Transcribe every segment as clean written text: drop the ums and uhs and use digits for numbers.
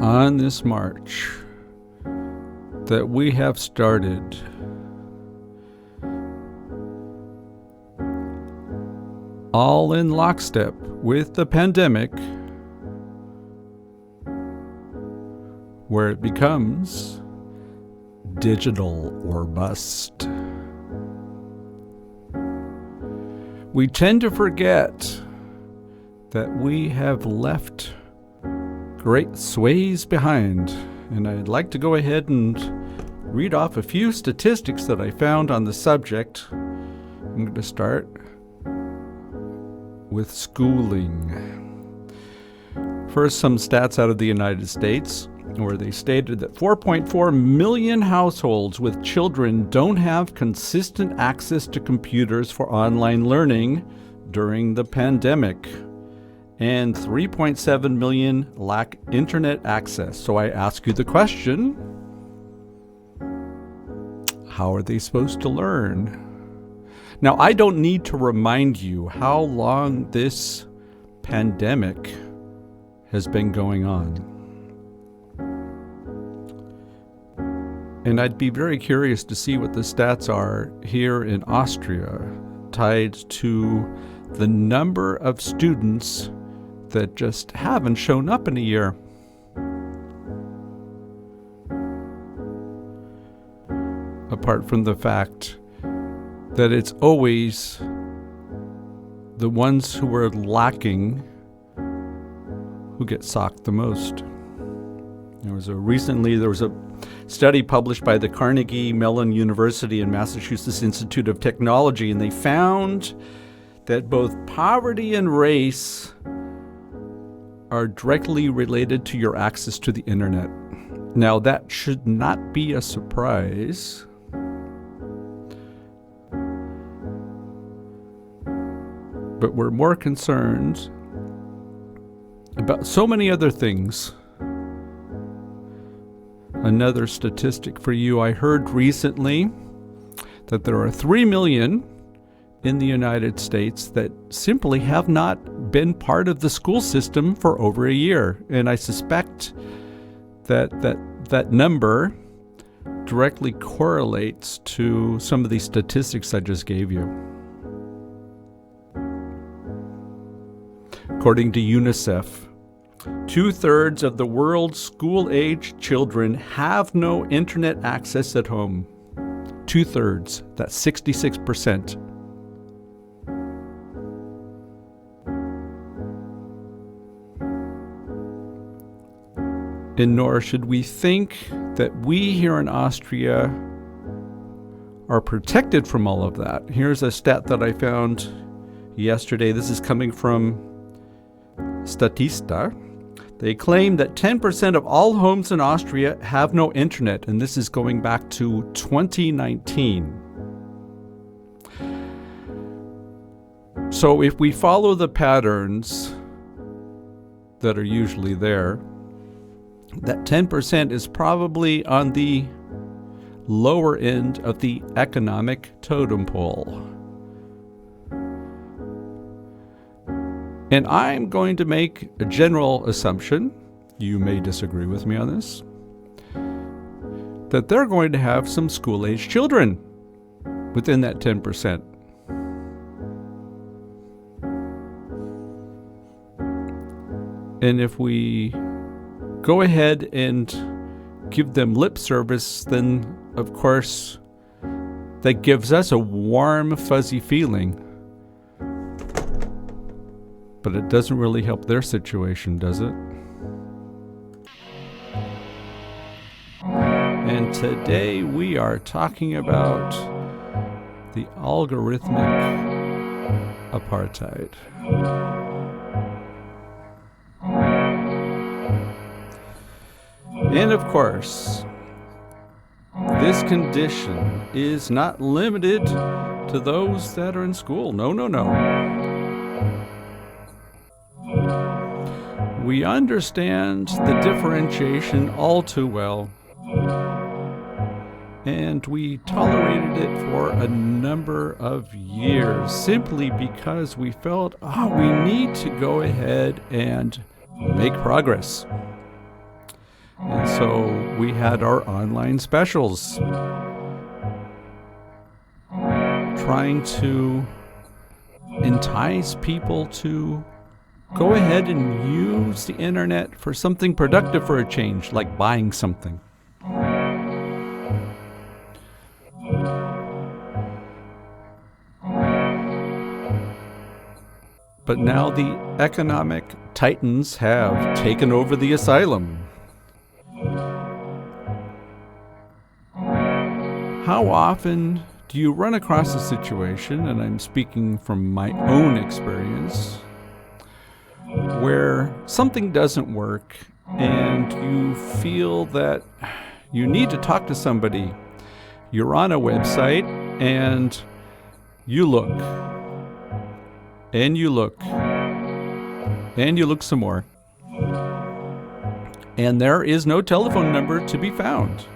on this march that we have started, all in lockstep with the pandemic, where it becomes digital or bust. We tend to forget that we have left great sways behind, and I'd like to go ahead and read off a few statistics that I found on the subject. I'm going to start with schooling. First, some stats out of the United States, where they stated that 4.4 million households with children don't have consistent access to computers for online learning during the pandemic, and 3.7 million lack internet access. So I ask you the question, how are they supposed to learn? Now, I don't need to remind you how long this pandemic has been going on. And I'd be very curious to see what the stats are here in Austria, tied to the number of students that just haven't shown up in a year. Apart from the fact that it's always the ones who are lacking who get socked the most. There was a study published by the Carnegie Mellon University and Massachusetts Institute of Technology, and they found that both poverty and race are directly related to your access to the internet. Now, that should not be a surprise. But we're more concerned about so many other things. Another statistic for you, I heard recently that there are 3 million in the United States that simply have not been part of the school system for over a year. And I suspect that number directly correlates to some of these statistics I just gave you. According to UNICEF, 2/3 of the world's school-age children have no internet access at home. 2/3, that's 66%. And nor should we think that we here in Austria are protected from all of that. Here's a stat that I found yesterday. This is coming from Statista. They claim that 10% of all homes in Austria have no internet, and this is going back to 2019. So if we follow the patterns that are usually there, that 10% is probably on the lower end of the economic totem pole. And I'm going to make a general assumption, you may disagree with me on this, that they're going to have some school-age children within that 10%. And if we go ahead and give them lip service, then of course that gives us a warm, fuzzy feeling. But it doesn't really help their situation, does it? And today we are talking about the algorithmic apartheid. And of course, this condition is not limited to those that are in school. No. We understand the differentiation all too well, and we tolerated it for a number of years simply because we felt, we need to go ahead and make progress. And so we had our online specials trying to entice people to go ahead and use the internet for something productive for a change, like buying something. But now the economic titans have taken over the asylum. How often do you run across a situation, and I'm speaking from my own experience, where something doesn't work and you feel that you need to talk to somebody? You're on a website and you look, and you look, and you look some more, and there is no telephone number to be found.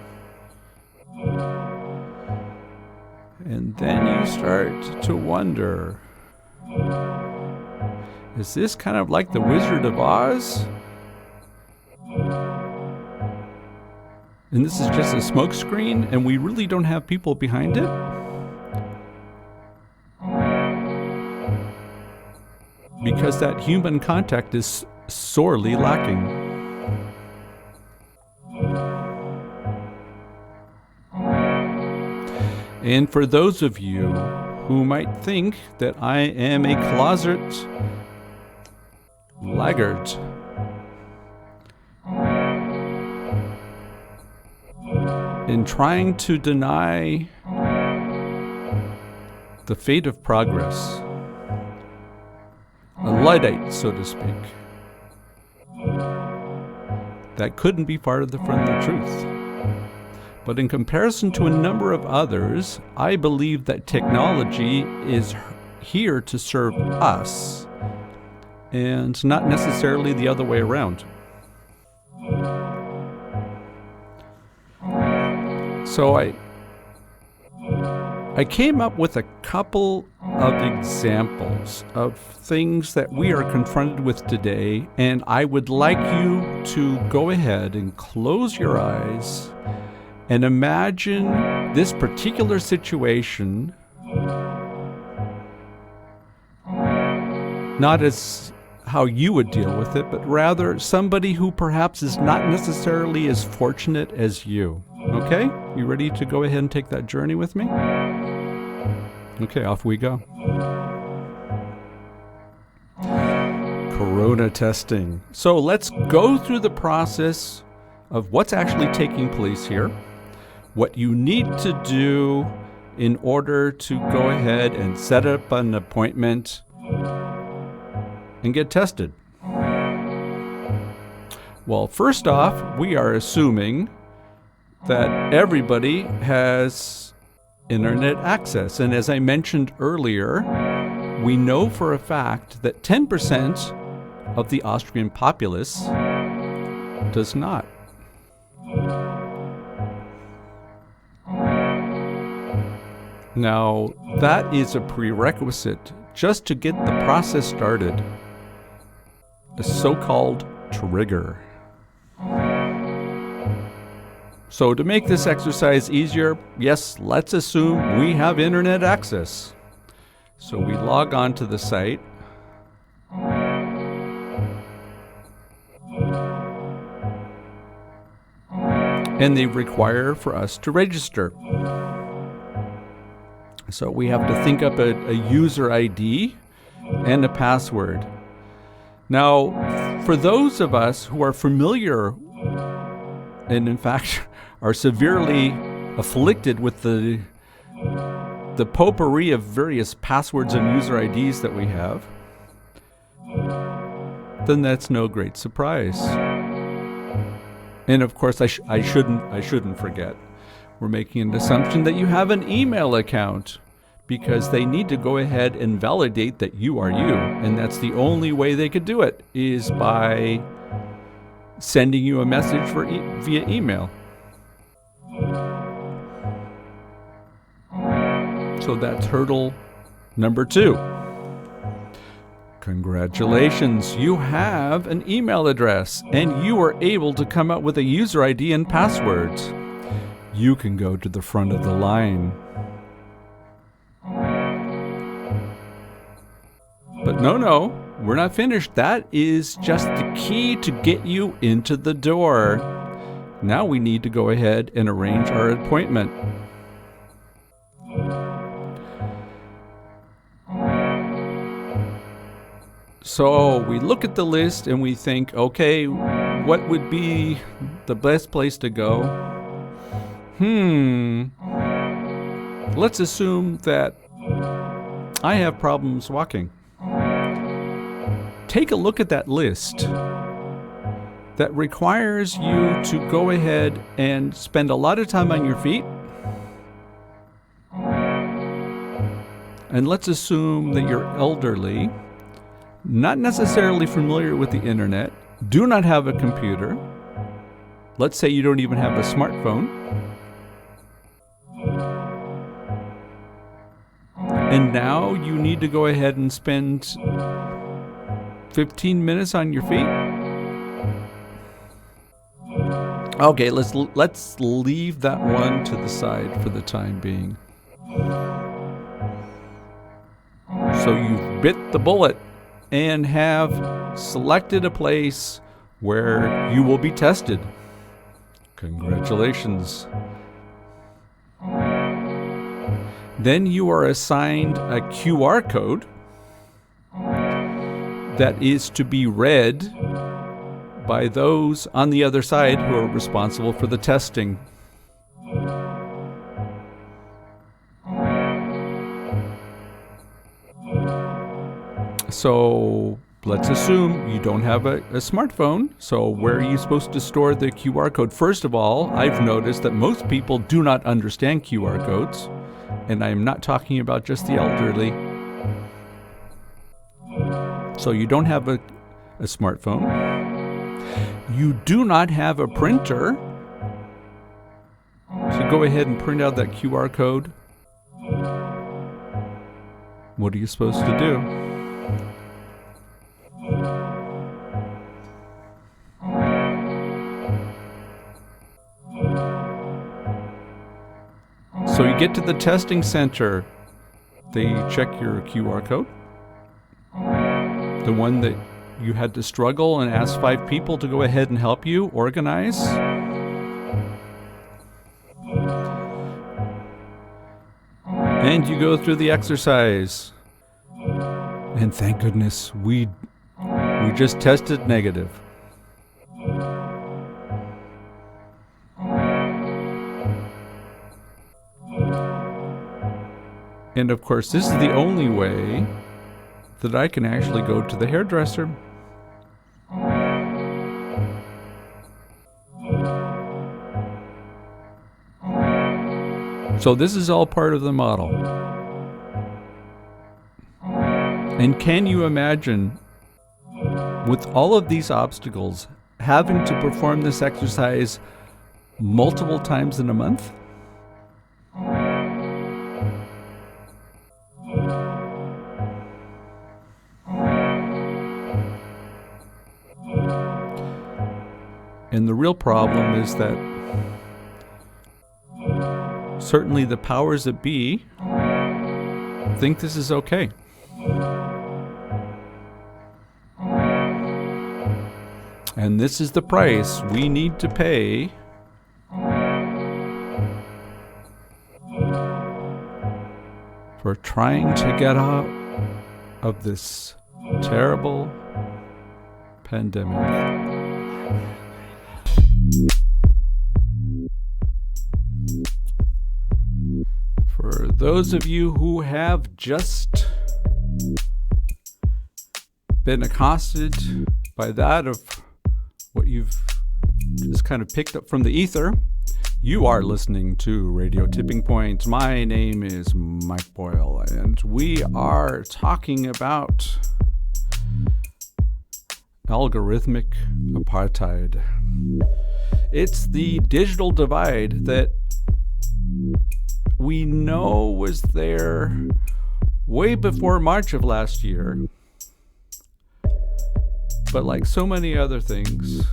And then you start to wonder, is this kind of like the Wizard of Oz? And this is just a smokescreen, and we really don't have people behind it? Because that human contact is sorely lacking. And for those of you who might think that I am a closet laggard, in trying to deny the fate of progress, a Luddite, so to speak, that couldn't be farther from the truth. But in comparison to a number of others, I believe that technology is here to serve us and not necessarily the other way around. So I came up with a couple of examples of things that we are confronted with today, and I would like you to go ahead and close your eyes and imagine this particular situation not as how you would deal with it, but rather somebody who perhaps is not necessarily as fortunate as you. Okay? You ready to go ahead and take that journey with me? Okay, off we go. Corona testing. So let's go through the process of what's actually taking place here, what you need to do in order to go ahead and set up an appointment and get tested. Well, first off, we are assuming that everybody has internet access. And as I mentioned earlier, we know for a fact that 10% of the Austrian populace does not. Now, that is a prerequisite just to get the process started, a so-called trigger. So to make this exercise easier, yes, let's assume we have internet access. So we log on to the site. And they require for us to register. So we have to think up a user ID and a password. Now, for those of us who are familiar and in fact are severely afflicted with the potpourri of various passwords and user IDs that we have, then that's no great surprise. And of course, I shouldn't forget, we're making an assumption that you have an email account, because they need to go ahead and validate that you are you. And that's the only way they could do it, is by sending you a message via email. So that's hurdle number 2. Congratulations, you have an email address and you are able to come up with a user ID and passwords. You can go to the front of the line. But no, we're not finished. That is just the key to get you into the door. Now we need to go ahead and arrange our appointment. So we look at the list and we think, okay, what would be the best place to go? Let's assume that I have problems walking. Take a look at that list that requires you to go ahead and spend a lot of time on your feet. And let's assume that you're elderly, not necessarily familiar with the internet, do not have a computer. Let's say you don't even have a smartphone. And now you need to go ahead and spend 15 minutes on your feet. Okay, let's leave that one to the side for the time being. So you've bit the bullet and have selected a place where you will be tested. Congratulations. Then you are assigned a QR code that is to be read by those on the other side who are responsible for the testing. So let's assume you don't have a smartphone. So where are you supposed to store the QR code? First of all, I've noticed that most people do not understand QR codes. And I'm not talking about just the elderly. So you don't have a smartphone. You do not have a printer to go ahead and print out that QR code. What are you supposed to do? So you get to the testing center. They check your QR code. The one that you had to struggle and ask 5 people to go ahead and help you organize. And you go through the exercise. And thank goodness we just tested negative. And of course, this is the only way that I can actually go to the hairdresser. So this is all part of the model. And can you imagine, with all of these obstacles, having to perform this exercise multiple times in a month? And the real problem is that certainly the powers that be think this is okay. And this is the price we need to pay for trying to get out of this terrible pandemic. For those of you who have just been accosted by that of what you've just kind of picked up from the ether, you are listening to Radio Tipping Point. My name is Mike Boyle, and we are talking about algorithmic apartheid. It's the digital divide that we know was there way before March of last year. But like so many other things,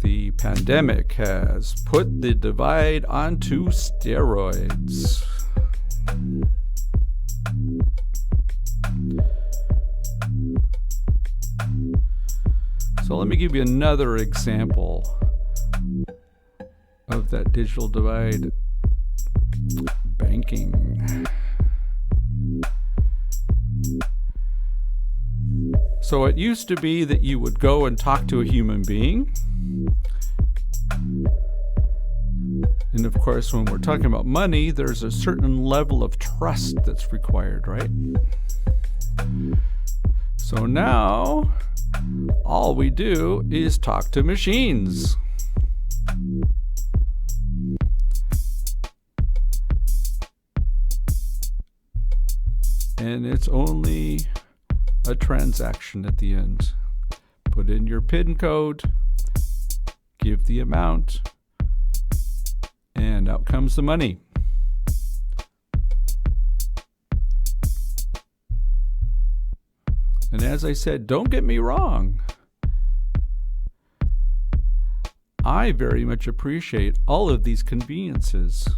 the pandemic has put the divide onto steroids. So let me give you another example of that digital divide. Banking. So it used to be that you would go and talk to a human being. And of course, when we're talking about money, there's a certain level of trust that's required, right? So now, all we do is talk to machines. And it's only a transaction at the end. Put in your PIN code, give the amount, and out comes the money. And as I said, don't get me wrong. I very much appreciate all of these conveniences.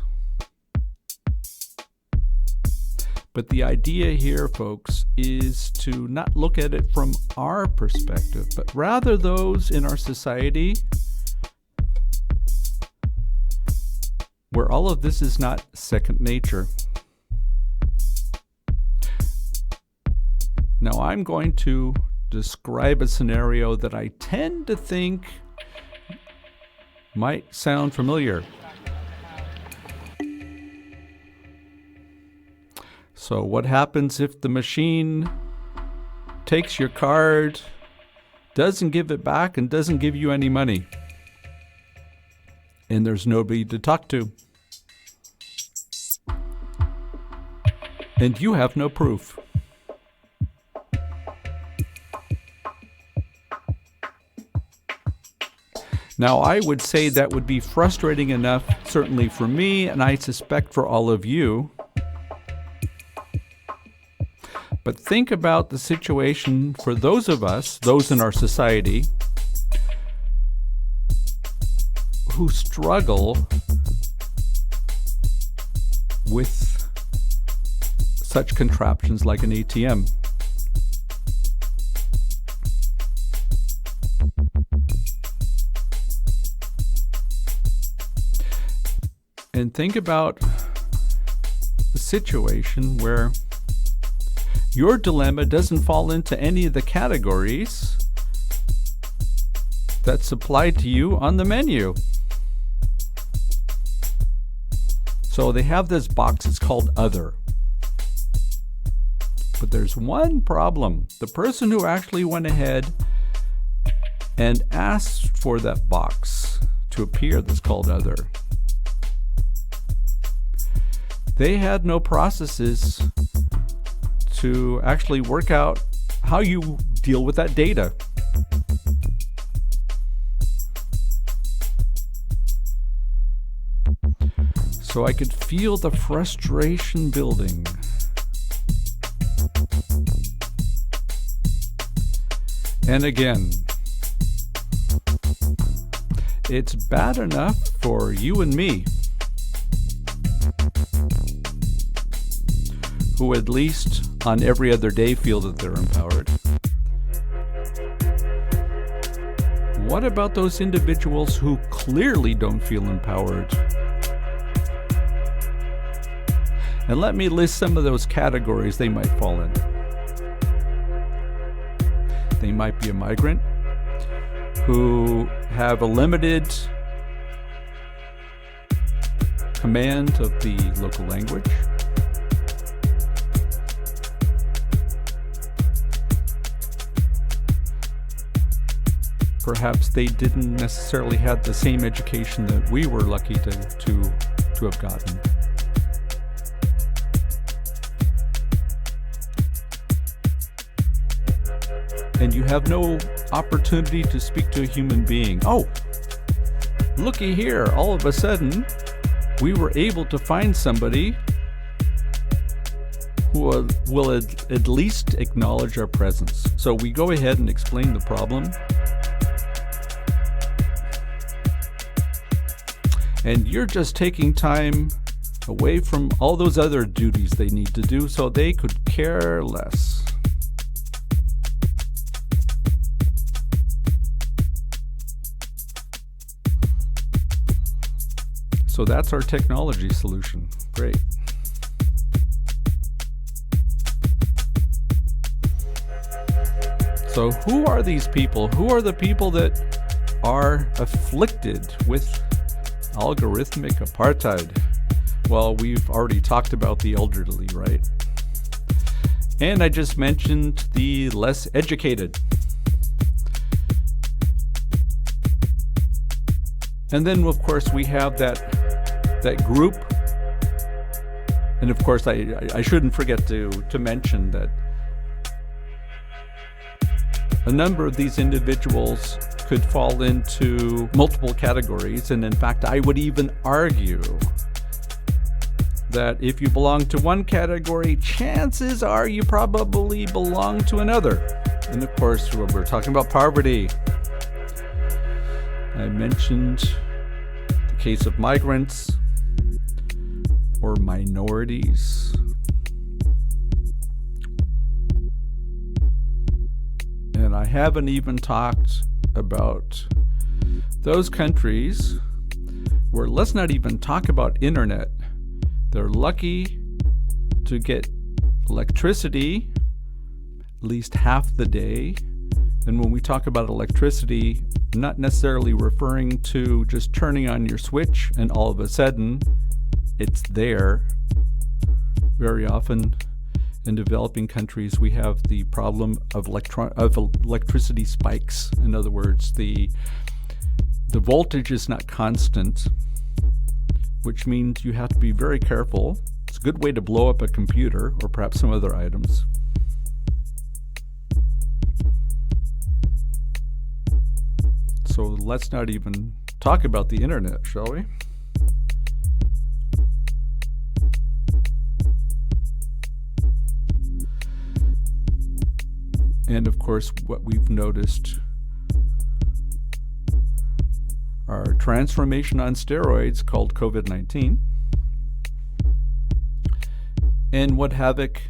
But the idea here, folks, is to not look at it from our perspective, but rather those in our society where all of this is not second nature. Now, I'm going to describe a scenario that I tend to think might sound familiar. So what happens if the machine takes your card, doesn't give it back, and doesn't give you any money? And there's nobody to talk to. And you have no proof. Now, I would say that would be frustrating enough, certainly for me, and I suspect for all of you. But think about the situation for those of us, those in our society, who struggle with such contraptions like an ATM. And think about the situation where your dilemma doesn't fall into any of the categories that's supplied to you on the menu. So they have this box, it's called Other. But there's one problem. The person who actually went ahead and asked for that box to appear that's called Other, they had no processes to actually work out how you deal with that data. So I could feel the frustration building. And again, it's bad enough for you and me, who at least on every other day feel that they're empowered. What about those individuals who clearly don't feel empowered? And let me list some of those categories they might fall in. They might be a migrant who have a limited command of the local language. Perhaps they didn't necessarily have the same education that we were lucky to have gotten. And you have no opportunity to speak to a human being. Oh, looky here, all of a sudden, we were able to find somebody who will at least acknowledge our presence. So we go ahead and explain the problem. And you're just taking time away from all those other duties they need to do, so they could care less. So that's our technology solution. Great. So who are these people? Who are the people that are afflicted with algorithmic apartheid? Well, we've already talked about the elderly, right? And I just mentioned the less educated. And then, of course, we have that group. And of course, I shouldn't forget to mention that a number of these individuals could fall into multiple categories. And in fact, I would even argue that if you belong to one category, chances are you probably belong to another. And of course, we're talking about poverty. I mentioned the case of migrants or minorities. And I haven't even talked about those countries where, let's not even talk about internet. They're lucky to get electricity at least half the day. And when we talk about electricity, I'm not necessarily referring to just turning on your switch and all of a sudden it's there. Very often in developing countries, we have the problem of electricity spikes. In other words, the voltage is not constant, which means you have to be very careful. It's a good way to blow up a computer or perhaps some other items. So let's not even talk about the internet, shall we? And of course, what we've noticed are transformation on steroids called COVID-19, and what havoc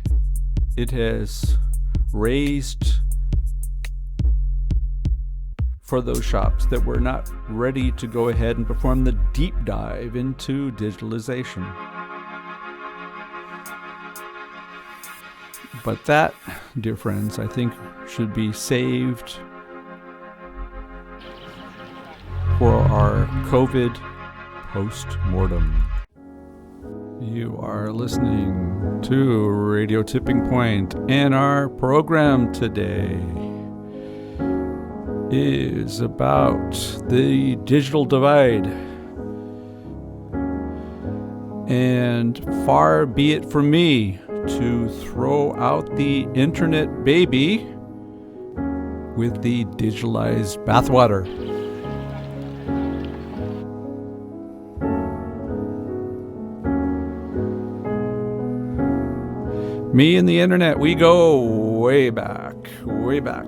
it has raised for those shops that were not ready to go ahead and perform the deep dive into digitalization. But that, dear friends, I think should be saved for our COVID post-mortem. You are listening to Radio Tipping Point, and our program today is about the digital divide. And far be it from me to throw out the internet baby with the digitalized bathwater. Me and the internet, we go way back, way back.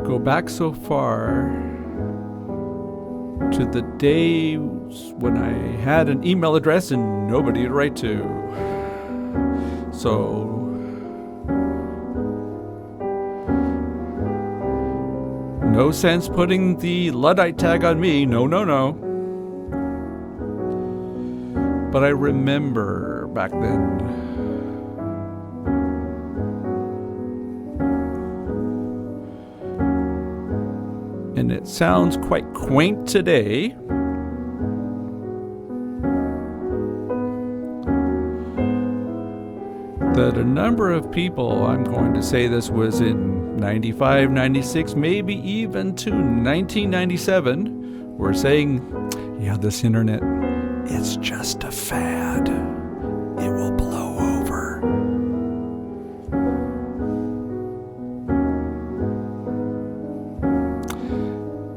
Go back so far to the days when I had an email address and nobody to write to. So no sense putting the Luddite tag on me. No. But I remember back then. And it sounds quite quaint today. That a number of people, I'm going to say this was in 95, 96, maybe even to 1997, were saying, yeah, this internet, it's just a fad. It will blow over.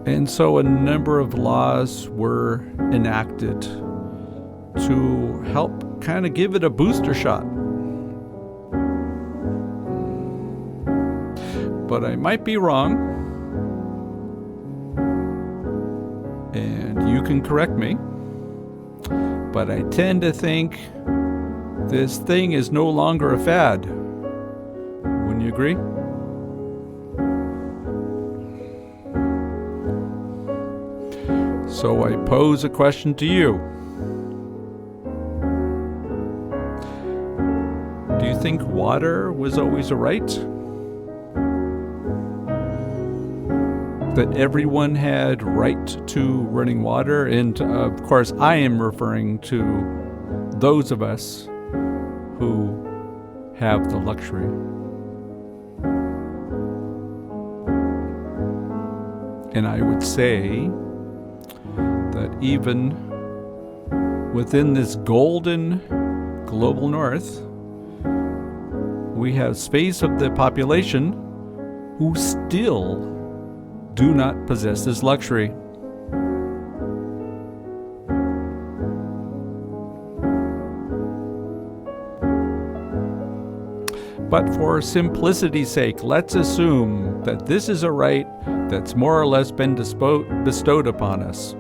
And so a number of laws were enacted to help kind of give it a booster shot. But I might be wrong, and you can correct me. But I tend to think this thing is no longer a fad. Wouldn't you agree? So I pose a question to you. Do you think water was always a right? That everyone had right to running water? And of course, I am referring to those of us who have the luxury. And I would say that even within this golden global north, we have space of the population who still do not possess this luxury. But for simplicity's sake, let's assume that this is a right that's more or less been bestowed upon us.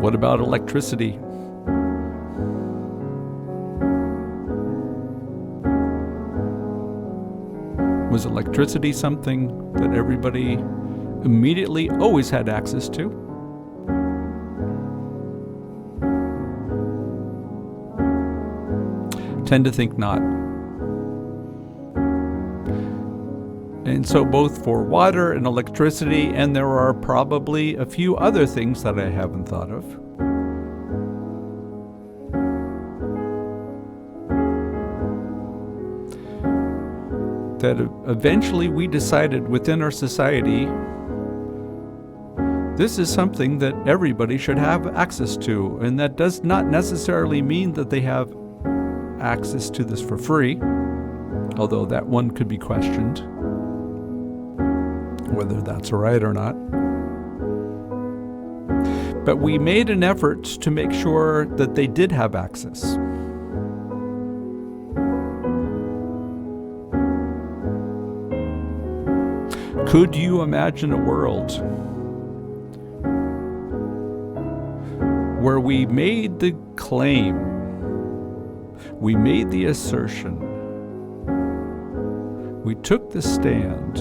What about electricity? Was electricity something that everybody immediately always had access to? Tend to think not. And so both for water and electricity, and there are probably a few other things that I haven't thought of. That eventually we decided within our society, this is something that everybody should have access to. And that does not necessarily mean that they have access to this for free, although that one could be questioned, whether that's right or not. But we made an effort to make sure that they did have access. Could you imagine a world where we made the claim, we made the assertion, we took the stand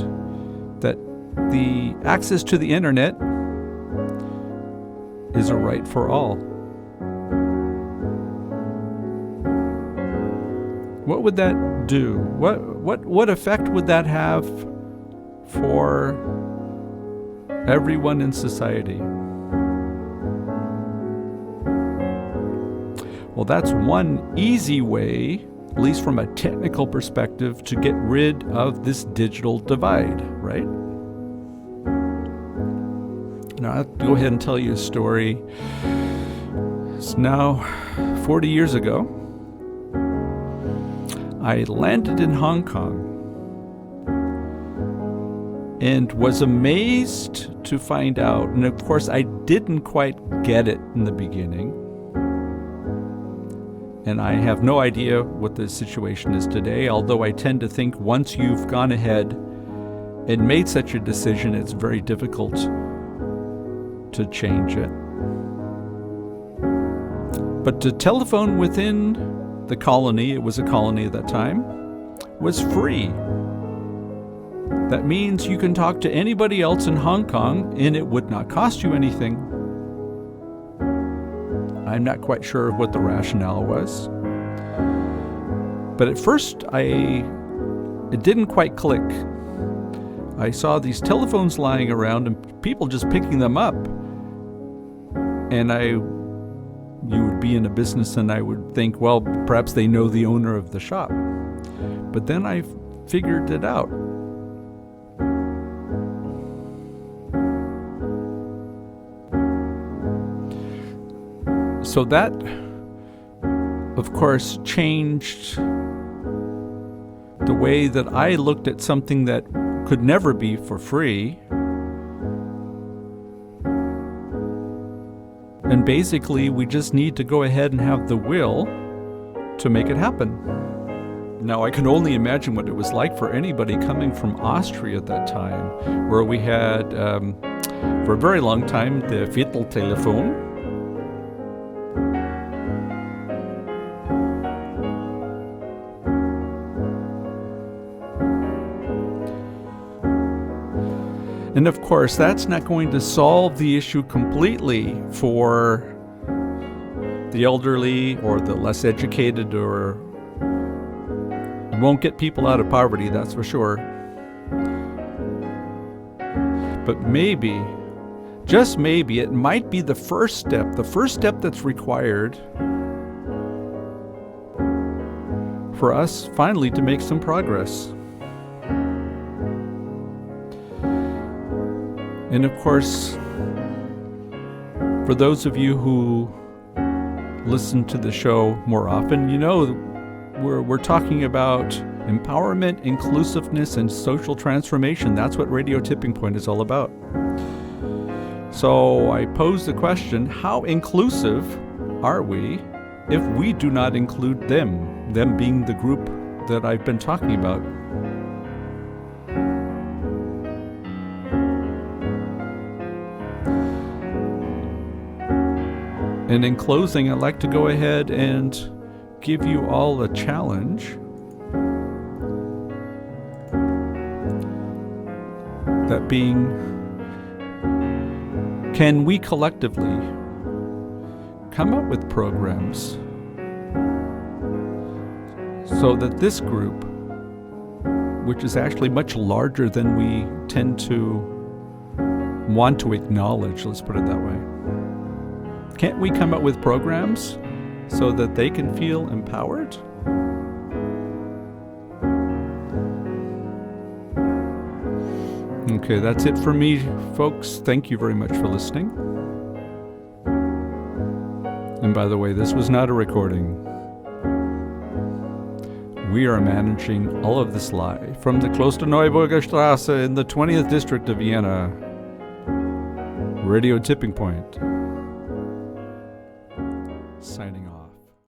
that the access to the internet is a right for all? What would that do? What effect would that have for everyone in society? Well, that's one easy way, at least from a technical perspective, to get rid of this digital divide, right? Now, I'll go ahead and tell you a story. It's now 40 years ago. I landed in Hong Kong and was amazed to find out, and of course I didn't quite get it in the beginning, and I have no idea what the situation is today, although I tend to think once you've gone ahead and made such a decision, it's very difficult to change it. But to telephone within the colony, it was a colony at that time, was free. That means you can talk to anybody else in Hong Kong and it would not cost you anything. I'm not quite sure what the rationale was. But at first, it didn't quite click. I saw these telephones lying around and people just picking them up. And you would be in a business and I would think, well, perhaps they know the owner of the shop. But then I figured it out. So that, of course, changed the way that I looked at something that could never be for free. And basically, we just need to go ahead and have the will to make it happen. Now, I can only imagine what it was like for anybody coming from Austria at that time, where we had, for a very long time, the Vierteltelefon. And of course, that's not going to solve the issue completely for the elderly or the less educated, or it won't get people out of poverty, that's for sure. But maybe, just maybe, it might be the first step that's required for us finally to make some progress. And of course, for those of you who listen to the show more often, you know we're talking about empowerment, inclusiveness, and social transformation. That's what Radio Tipping Point is all about. So I pose the question, how inclusive are we if we do not include them being the group that I've been talking about? And in closing, I'd like to go ahead and give you all a challenge. That being, can we collectively come up with programs so that this group, which is actually much larger than we tend to want to acknowledge, let's put it that way, can't we come up with programs so that they can feel empowered? Okay, that's it for me, folks. Thank you very much for listening. And by the way, this was not a recording. We are managing all of this live from the Klosterneuburger Straße in the 20th district of Vienna. Radio Tipping Point. Signing off.